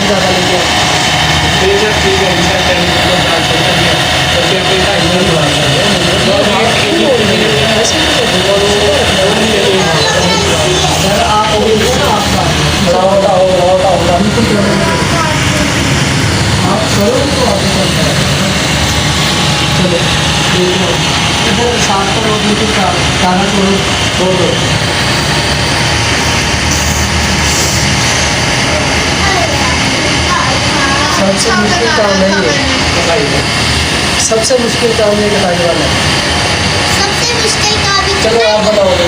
ज़्यादा लेंगे? ठीक है सर आप हो गए ना आपका आप करो तो आगे चलता है। चलो देखो इधर 7 करोड़ मीटर का 11 करोड़ छोड़ दो। सबसे मुश्किल काम नहीं है, सबसे मुश्किल काम ये बताने वाला है। सबसे मुश्किल काम ही चलो आप बताओगे।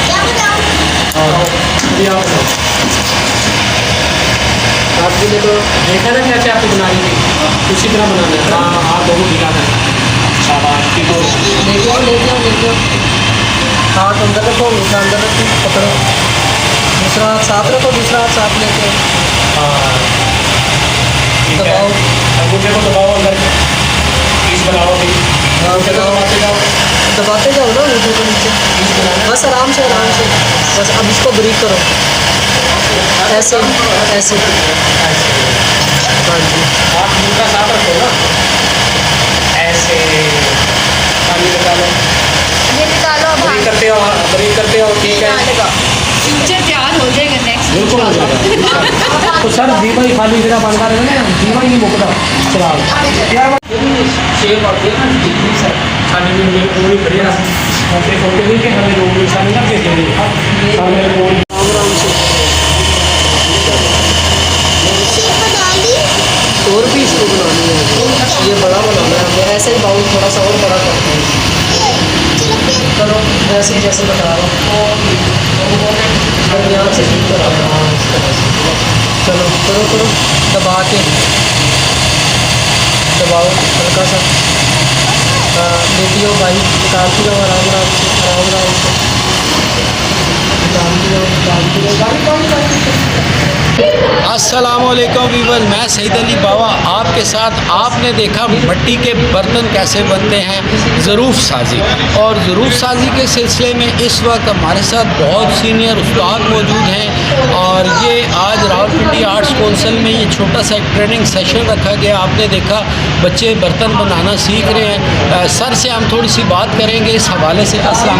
क्या बताऊं? हाँ ये आप बताओ। आपके लिए तो देखा ना क्या आपको बना रही थी उसी तरह बनाना है। हाँ आप बहुत ढीला है। शाबाश ठीक हो। देखो हाथ अंदर रखो, दूसरा अंदर रखो, पकड़ो, दूसरा हाथ साफ रखो, दूसरा हाथ साफ लेके हाँ ठीक है। दबाओ। अंगूठे को दबाओ अंदर पीस बनाओ भी। हाँ अंगूठे को दबाते जाओ। दबाते जाओ ना नीचे को नीचे, पीस बनाना बस आराम से बस। अब इसको ब्रीक करो ऐसे ऐसे। हाँ जी आप अंगूठा साफ रखो ना ऐसे। पानी निकालो ये निकालो अब ब्रेक करते हो ठीक है। फ्यूचर तैयार हो जाएगा नेक्स्ट। बिल्कुल हो जाएगा। तो सर दीवा ही खाली जगह बन रहा है ना, दीवा ही मुकदा चला यार शेप और देखना ठीक सर खाने में मेरे को भी बढ़िया फोटो फोटो नहीं के हमें लोग भी सामने लग के दे सर मेरे को आराम से। शेप बना ली। और भी इसको बनानी है, ये बड़ा बनाना है हमें। ऐसे ही बाउल थोड़ा सा और बड़ा करते हैं। चलो फिर करो ऐसे जैसे बता रहा हूँ, यहाँ से शुरू करा रहा हूँ इस तरह से। चलो करो दबा के दबाओ हल्का सा। लेटियो भाई, निकालती रहो आराम से निकालती रहो। अस्सलामुअलैकुम वीवर, मैं सईद अली बावा आपके साथ। आपने देखा मिट्टी के बर्तन कैसे बनते हैं, ज़रूफ़ साजी। और ज़रूफ़ साजी के सिलसिले में इस वक्त हमारे साथ बहुत सीनियर उस्ताद मौजूद हैं। और ये आज रावलपिंडी आर्ट्स काउंसिल में ये छोटा सा एक ट्रेनिंग सेशन रखा गया। आपने देखा बच्चे बर्तन बनाना सीख रहे हैं। सर से हम थोड़ी सी बात करेंगे इस हवाले से। अस्सलाम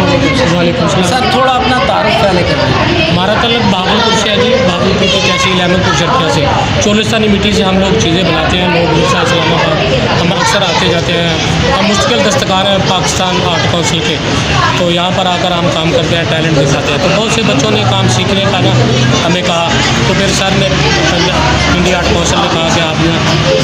वालेकुम सर, थोड़ा अपना तारुफ पहले करें। हमारा तलब भागलपुर से है जी। भागलपुर की तहसील अहमदपुर शर्किया से चोलिस्तानी मिट्टी से हम लोग चीज़ें बनाते हैं। लोग गुस्सा इस्लामाबाद हम अक्सर आते जाते हैं। हम मुश्किल दस्तकार हैं पाकिस्तान आर्ट काउंसिल के, तो यहाँ पर आकर हम काम करते हैं, टैलेंट दिखाते हैं। तो बहुत से बच्चों ने काम सीखने का ना हमें कहा, तो फिर सर ने इंडिया आर्ट काउंसिल ने कहा कि आप ना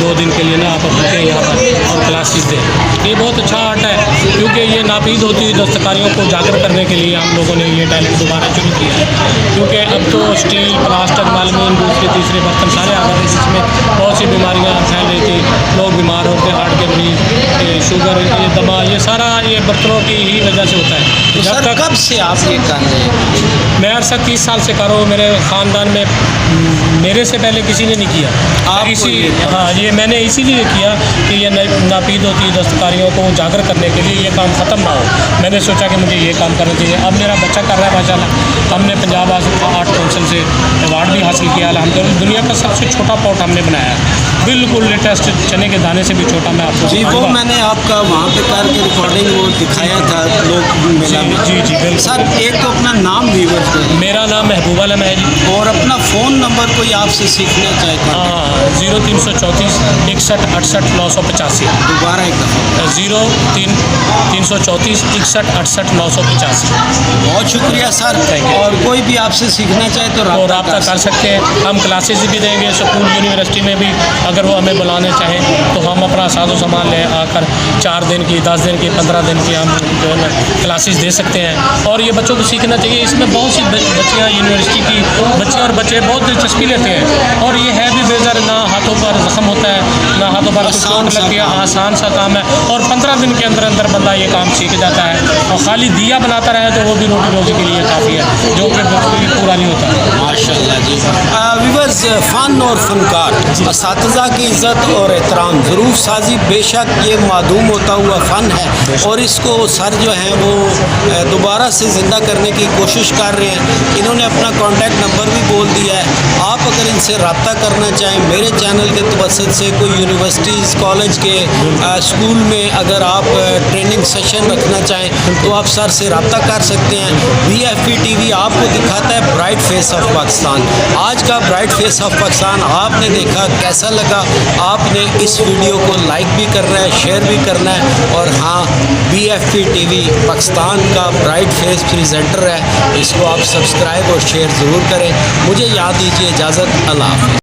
2 दिन के लिए ना आप रुकें यहाँ पर और क्लासेस दें। ये बहुत अच्छा आर्ट है क्योंकि ये नापीद होती हुई दस्तकारियों को उजागर करने के लिए हम लोगों ने ये टैलेंट दोबारा शुरू किया है। क्योंकि अब तो स्टील, प्लास्टिक, मालूम दूसरे तीसरे बर्तन सारे आ गए, जिसमें बहुत सी बीमारियाँ फैल रही थी। लोग बीमार होते, हार्ट के मरीज, शुगर, ये दमा, ये सारा ये बर्तनों की ही वजह से होता है। तो जब सर तक कब से आप ये कर रहे हैं? मैं अरसा 30 साल से कर रहा हूँ। मेरे ख़ानदान में मेरे से पहले किसी ने नहीं किया। आपको ये हाँ, ये मैंने इसीलिए किया कि ये नापीद होती दस्तकारियों को उजागर करने के लिए ये काम ख़त्म ना हो। मैंने सोचा कि मुझे ये काम करना चाहिए। अब मेरा बच्चा कर रहा है माशाल्लाह। हमने पंजाब आर्ट काउंसिल से अवार्ड भी हासिल किया अल्हम्दुलिल्लाह। दुनिया का सबसे छोटा पॉट हमने बनाया है, बिल्कुल लेटेस्ट चने के दाने से भी छोटा। मैं आपको जी वो मैंने आपका वहाँ पे करके रिकॉर्डिंग वो दिखाया था लोग मेला में। जी बिल्कुल। सर एक तो अपना नाम व्यूअर्स को मेरा नाम महबूब आलम है जी। और अपना फ़ोन नंबर कोई आपसे सीखना चाहे तो हाँ, 0334 61 68 985। दोबारा एक दफ़ा 0334 61 68 985। बहुत शुक्रिया सर। और कोई भी आपसे सीखना चाहे तो और रब्ता कर सकते हैं। हम क्लासेस भी देंगे स्कूल यूनिवर्सिटी में भी, अगर वो हमें बुलाने चाहें तो हम अपना साजो सामान ले आकर 4 दिन की, 10 दिन की, 15 दिन की हम जो है ना क्लासेस दे सकते हैं। और ये बच्चों को सीखना चाहिए। इसमें बहुत सी बच्चियाँ यूनिवर्सिटी की बच्चे और बच्चे बहुत दिलचस्पी लेते हैं। और ये है भी बेहतर, ना हाथों पर जख्म होता है, ना हाथों पर कुछ चोट लगती है। आसान सा काम है और 15 दिन के अंदर अंदर बंदा ये काम सीख जाता है। और खाली दिया बनाता रहे तो वो भी रोटी रोजी के लिए काफ़ी है, जो फिर पूरा नहीं होता। माशाल्लाह जी। व्यूअर्स, फ़न और फ़नकार असातिज़ा खुदा की इज़्ज़त और एहतराम। ज़रूफ़ साजी बेशक ये मादूम होता हुआ फ़न है और इसको सर जो हैं वो दोबारा से ज़िंदा करने की कोशिश कर रहे हैं। इन्होंने अपना कॉन्टैक्ट नंबर भी बोल दिया है। आप अगर इनसे रब्ता करना चाहें, मेरे चैनल के तवसत से कोई यूनिवर्सिटीज़ कॉलेज के स्कूल में अगर आप ट्रेनिंग सेशन रखना चाहें तो आप सर से रब्ता कर सकते हैं। BFP TV आपको दिखाता है ब्राइट फेस ऑफ पाकिस्तान। आज का ब्राइट फेस ऑफ पाकिस्तान आपने देखा, कैसा लगा? आपने इस वीडियो को लाइक भी करना है, शेयर भी करना है और हाँ, BFP TV पाकिस्तान का ब्राइट फेस प्रेजेंटर है, इसको आप सब्सक्राइब और शेयर ज़रूर करें। मुझे याद दीजिए, इजाज़त, अल्लाह हाफ़िज़।